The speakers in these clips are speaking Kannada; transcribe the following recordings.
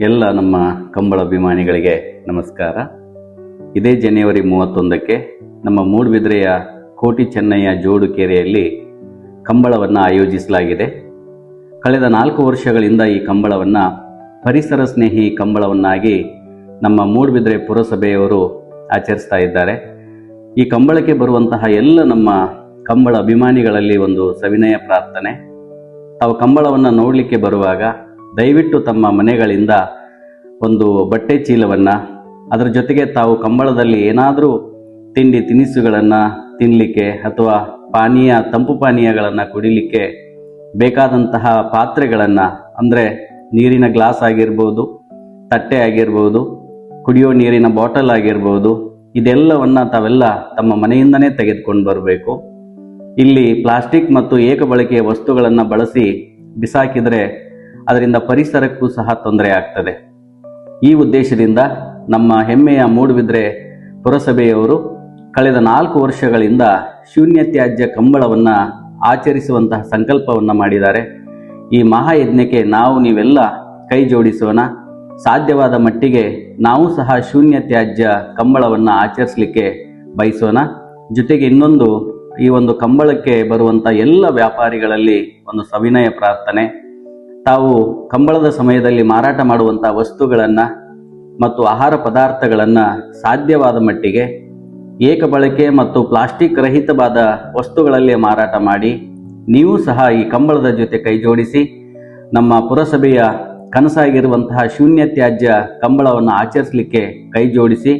ಎಲ್ಲ ನಮ್ಮ ಕಂಬಳ ಅಭಿಮಾನಿಗಳಿಗೆ ನಮಸ್ಕಾರ. ಇದೇ ಜನವರಿ 31ಕ್ಕೆ ನಮ್ಮ ಮೂಡುಬಿದಿರೆಯ ಕೋಟಿ ಚೆನ್ನಯ್ಯ ಜೋಡು ಕೆರೆಯಲ್ಲಿ ಕಂಬಳವನ್ನು ಆಯೋಜಿಸಲಾಗಿದೆ. ಕಳೆದ 4 ವರ್ಷಗಳಿಂದ ಈ ಕಂಬಳವನ್ನು ಪರಿಸರ ಸ್ನೇಹಿ ಕಂಬಳವನ್ನಾಗಿ ನಮ್ಮ ಮೂಡುಬಿದಿರೆ ಪುರಸಭೆಯವರು ಆಚರಿಸ್ತಾ ಇದ್ದಾರೆ. ಈ ಕಂಬಳಕ್ಕೆ ಬರುವಂತಹ ಎಲ್ಲ ನಮ್ಮ ಕಂಬಳ ಅಭಿಮಾನಿಗಳಲ್ಲಿ ಒಂದು ಸವಿನಯ ಪ್ರಾರ್ಥನೆ, ತಾವು ಕಂಬಳವನ್ನು ನೋಡಲಿಕ್ಕೆ ಬರುವಾಗ ದಯವಿಟ್ಟು ತಮ್ಮ ಮನೆಗಳಿಂದ ಒಂದು ಬಟ್ಟೆ ಚೀಲವನ್ನು, ಅದರ ಜೊತೆಗೆ ತಾವು ಕಂಬಳದಲ್ಲಿ ಏನಾದರೂ ತಿಂಡಿ ತಿನಿಸುಗಳನ್ನು ತಿನ್ನಲಿಕ್ಕೆ ಅಥವಾ ತಂಪು ಪಾನೀಯಗಳನ್ನು ಕುಡಿಲಿಕ್ಕೆ ಬೇಕಾದಂತಹ ಪಾತ್ರೆಗಳನ್ನು, ಅಂದರೆ ನೀರಿನ ಗ್ಲಾಸ್ ಆಗಿರ್ಬೋದು, ತಟ್ಟೆ ಆಗಿರ್ಬೋದು, ಕುಡಿಯೋ ನೀರಿನ ಬಾಟಲ್ ಆಗಿರ್ಬೋದು, ಇದೆಲ್ಲವನ್ನು ತಾವೆಲ್ಲ ತಮ್ಮ ಮನೆಯಿಂದನೇ ತೆಗೆದುಕೊಂಡು ಬರಬೇಕು. ಇಲ್ಲಿ ಪ್ಲಾಸ್ಟಿಕ್ ಮತ್ತು ಏಕಬಳಕೆಯ ವಸ್ತುಗಳನ್ನು ಬಳಸಿ ಬಿಸಾಕಿದರೆ ಅದರಿಂದ ಪರಿಸರಕ್ಕೂ ಸಹ ತೊಂದರೆ ಆಗ್ತದೆ. ಈ ಉದ್ದೇಶದಿಂದ ನಮ್ಮ ಹೆಮ್ಮೆಯ ಮೂಡುಬಿದಿರೆ ಪುರಸಭೆಯವರು ಕಳೆದ 4 ವರ್ಷಗಳಿಂದ ಶೂನ್ಯ ತ್ಯಾಜ್ಯ ಕಂಬಳವನ್ನು ಆಚರಿಸುವಂತಹ ಸಂಕಲ್ಪವನ್ನು ಮಾಡಿದ್ದಾರೆ. ಈ ಮಹಾಯಜ್ಞಕ್ಕೆ ನೀವೆಲ್ಲ ಕೈ ಜೋಡಿಸೋಣ. ಸಾಧ್ಯವಾದ ಮಟ್ಟಿಗೆ ನಾವು ಸಹ ಶೂನ್ಯ ತ್ಯಾಜ್ಯ ಕಂಬಳವನ್ನು ಆಚರಿಸಲಿಕ್ಕೆ ಬಯಸೋಣ. ಜೊತೆಗೆ ಇನ್ನೊಂದು, ಈ ಒಂದು ಕಂಬಳಕ್ಕೆ ಬರುವಂಥ ಎಲ್ಲ ವ್ಯಾಪಾರಿಗಳಲ್ಲಿ ಒಂದು ಸವಿನಯ ಪ್ರಾರ್ಥನೆ, ತಾವು ಕಂಬಳದ ಸಮಯದಲ್ಲಿ ಮಾರಾಟ ಮಾಡುವಂಥ ವಸ್ತುಗಳನ್ನು ಮತ್ತು ಆಹಾರ ಪದಾರ್ಥಗಳನ್ನು ಸಾಧ್ಯವಾದ ಮಟ್ಟಿಗೆ ಏಕಬಳಕೆ ಮತ್ತು ಪ್ಲಾಸ್ಟಿಕ್ ರಹಿತವಾದ ವಸ್ತುಗಳಲ್ಲೇ ಮಾರಾಟ ಮಾಡಿ ನೀವು ಸಹ ಈ ಕಂಬಳದ ಜೊತೆ ಕೈ ಜೋಡಿಸಿ ನಮ್ಮ ಪುರಸಭೆಯ ಕನಸಾಗಿರುವಂತಹ ಶೂನ್ಯ ತ್ಯಾಜ್ಯ ಕಂಬಳವನ್ನು ಆಚರಿಸಲಿಕ್ಕೆ ಕೈ ಜೋಡಿಸಿ.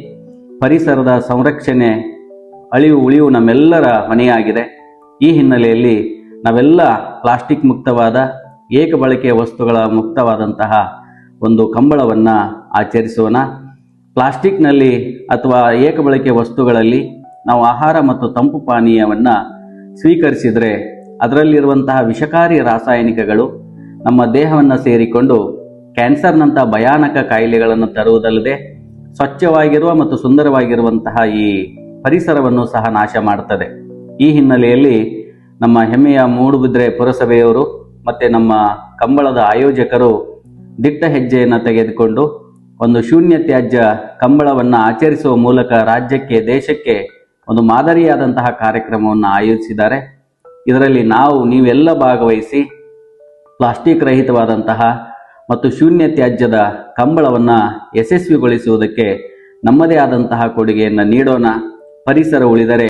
ಪರಿಸರದ ಸಂರಕ್ಷಣೆ, ಉಳಿವು ನಮ್ಮೆಲ್ಲರ ಹೊಣೆಯಾಗಿದೆ. ಈ ಹಿನ್ನೆಲೆಯಲ್ಲಿ ನಾವೆಲ್ಲ ಪ್ಲಾಸ್ಟಿಕ್ ಮುಕ್ತವಾದ, ಏಕಬಳಕೆಯ ವಸ್ತುಗಳ ಮುಕ್ತವಾದಂತಹ ಒಂದು ಕಂಬಳವನ್ನು ಆಚರಿಸೋಣ. ಪ್ಲಾಸ್ಟಿಕ್ನಲ್ಲಿ ಅಥವಾ ಏಕಬಳಕೆಯ ವಸ್ತುಗಳಲ್ಲಿ ನಾವು ಆಹಾರ ಮತ್ತು ತಂಪು ಪಾನೀಯವನ್ನು ಸ್ವೀಕರಿಸಿದರೆ ಅದರಲ್ಲಿರುವಂತಹ ವಿಷಕಾರಿ ರಾಸಾಯನಿಕಗಳು ನಮ್ಮ ದೇಹವನ್ನು ಸೇರಿಕೊಂಡು ಕ್ಯಾನ್ಸರ್ನಂಥ ಭಯಾನಕ ಕಾಯಿಲೆಗಳನ್ನು ತರುವುದಲ್ಲದೆ ಸ್ವಚ್ಛವಾಗಿರುವ ಮತ್ತು ಸುಂದರವಾಗಿರುವಂತಹ ಈ ಪರಿಸರವನ್ನು ಸಹ ನಾಶ ಮಾಡುತ್ತದೆ. ಈ ಹಿನ್ನೆಲೆಯಲ್ಲಿ ನಮ್ಮ ಹೆಮ್ಮೆಯ ಮೂಡುಬಿದಿರೆ ಪುರಸಭೆಯವರು ಮತ್ತು ನಮ್ಮ ಕಂಬಳದ ಆಯೋಜಕರು ದಿಟ್ಟ ಹೆಜ್ಜೆಯನ್ನು ತೆಗೆದುಕೊಂಡು ಒಂದು ಶೂನ್ಯ ತ್ಯಾಜ್ಯ ಕಂಬಳವನ್ನು ಆಚರಿಸುವ ಮೂಲಕ ರಾಜ್ಯಕ್ಕೆ, ದೇಶಕ್ಕೆ ಒಂದು ಮಾದರಿಯಾದಂತಹ ಕಾರ್ಯಕ್ರಮವನ್ನು ಆಯೋಜಿಸಿದ್ದಾರೆ. ಇದರಲ್ಲಿ ನೀವೆಲ್ಲ ಭಾಗವಹಿಸಿ ಪ್ಲಾಸ್ಟಿಕ್ ರಹಿತವಾದಂತಹ ಮತ್ತು ಶೂನ್ಯ ತ್ಯಾಜ್ಯದ ಕಂಬಳವನ್ನು ಯಶಸ್ವಿಗೊಳಿಸುವುದಕ್ಕೆ ನಮ್ಮದೇ ಆದಂತಹ ಕೊಡುಗೆಯನ್ನು ನೀಡೋಣ. ಪರಿಸರ ಉಳಿದರೆ